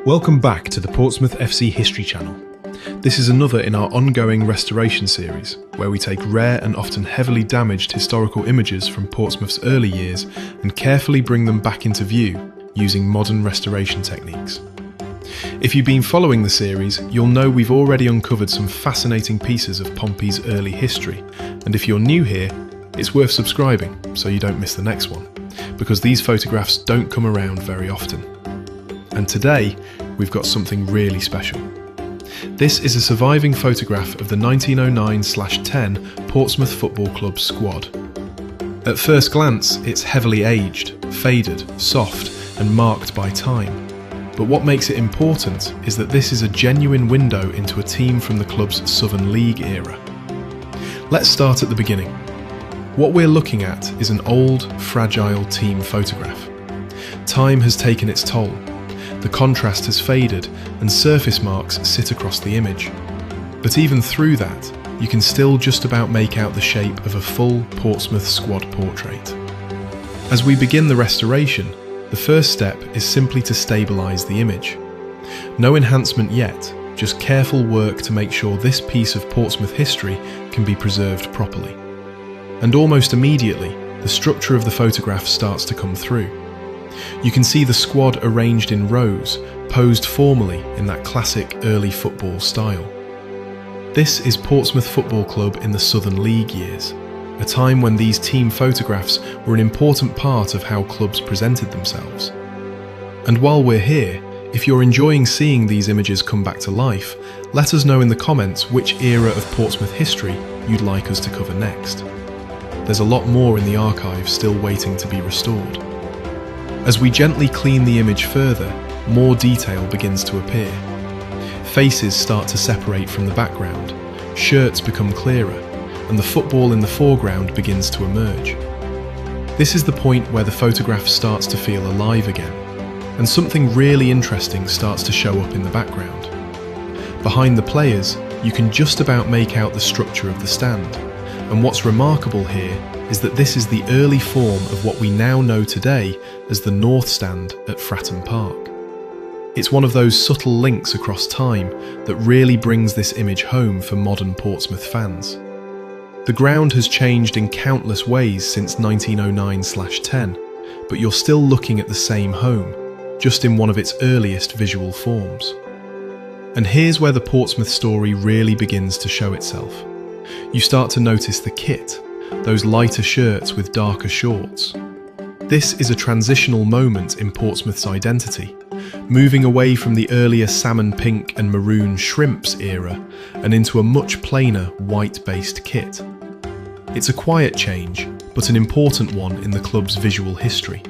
Welcome back to the Portsmouth FC History Channel. This is another in our ongoing restoration series, where we take rare and often heavily damaged historical images from Portsmouth's early years and carefully bring them back into view using modern restoration techniques. If you've been following the series, you'll know we've already uncovered some fascinating pieces of Pompey's early history, and if you're new here, it's worth subscribing so you don't miss the next one, because these photographs don't come around very often. And today, we've got something really special. This is a surviving photograph of the 1909/10 Portsmouth Football Club squad. At first glance, it's heavily aged, faded, soft, and marked by time. But what makes it important is that this is a genuine window into a team from the club's Southern League era. Let's start at the beginning. What we're looking at is an old, fragile team photograph. Time has taken its toll. The contrast has faded and surface marks sit across the image. But even through that, you can still just about make out the shape of a full Portsmouth squad portrait. As we begin the restoration, the first step is simply to stabilise the image. No enhancement yet, just careful work to make sure this piece of Portsmouth history can be preserved properly. And almost immediately, the structure of the photograph starts to come through. You can see the squad arranged in rows, posed formally in that classic early football style. This is Portsmouth Football Club in the Southern League years, a time when these team photographs were an important part of how clubs presented themselves. And while we're here, if you're enjoying seeing these images come back to life, let us know in the comments which era of Portsmouth history you'd like us to cover next. There's a lot more in the archive still waiting to be restored. As we gently clean the image further, more detail begins to appear. Faces start to separate from the background, shirts become clearer, and the football in the foreground begins to emerge. This is the point where the photograph starts to feel alive again, and something really interesting starts to show up in the background. Behind the players, you can just about make out the structure of the stand, and what's remarkable here is that this is the early form of what we now know today as the North Stand at Fratton Park. It's one of those subtle links across time that really brings this image home for modern Portsmouth fans. The ground has changed in countless ways since 1909/10, but you're still looking at the same home, just in one of its earliest visual forms. And here's where the Portsmouth story really begins to show itself. You start to notice the kit, those lighter shirts with darker shorts. This is a transitional moment in Portsmouth's identity, moving away from the earlier salmon pink and maroon shrimps era and into a much plainer white-based kit. It's a quiet change, but an important one in the club's visual history.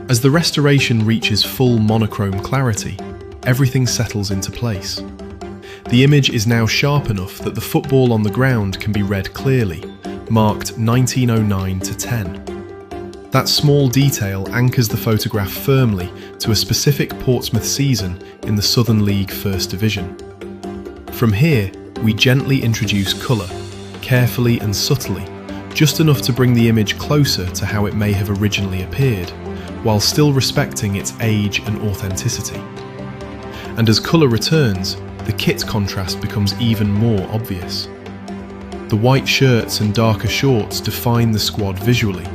As the restoration reaches full monochrome clarity, everything settles into place. The image is now sharp enough that the football on the ground can be read clearly, marked 1909/10. That small detail anchors the photograph firmly to a specific Portsmouth season in the Southern League First Division. From here, we gently introduce colour, carefully and subtly, just enough to bring the image closer to how it may have originally appeared, while still respecting its age and authenticity. And as colour returns, the kit contrast becomes even more obvious. The white shirts and darker shorts define the squad visually,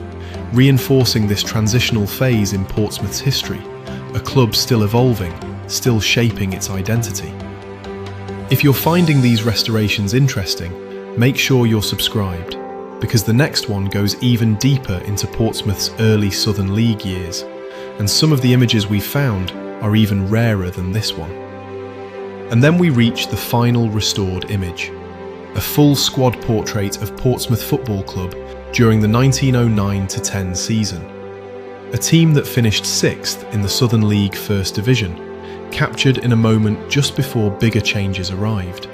reinforcing this transitional phase in Portsmouth's history, a club still evolving, still shaping its identity. If you're finding these restorations interesting, make sure you're subscribed, because the next one goes even deeper into Portsmouth's early Southern League years, and some of the images we've found are even rarer than this one. And then we reach the final restored image, a full squad portrait of Portsmouth Football Club during the 1909/10 season. A team that finished 6th in the Southern League First Division, captured in a moment just before bigger changes arrived.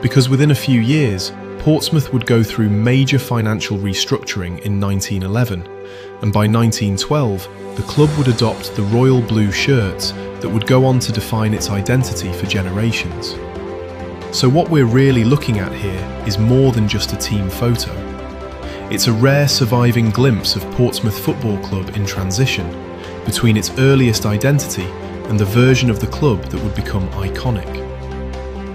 Because within a few years, Portsmouth would go through major financial restructuring in 1911, and by 1912, the club would adopt the royal blue shirts that would go on to define its identity for generations. So what we're really looking at here is more than just a team photo. It's a rare surviving glimpse of Portsmouth Football Club in transition, between its earliest identity and the version of the club that would become iconic.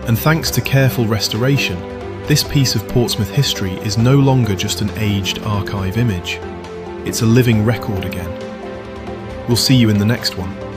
And thanks to careful restoration, this piece of Portsmouth history is no longer just an aged archive image. It's a living record again. We'll see you in the next one.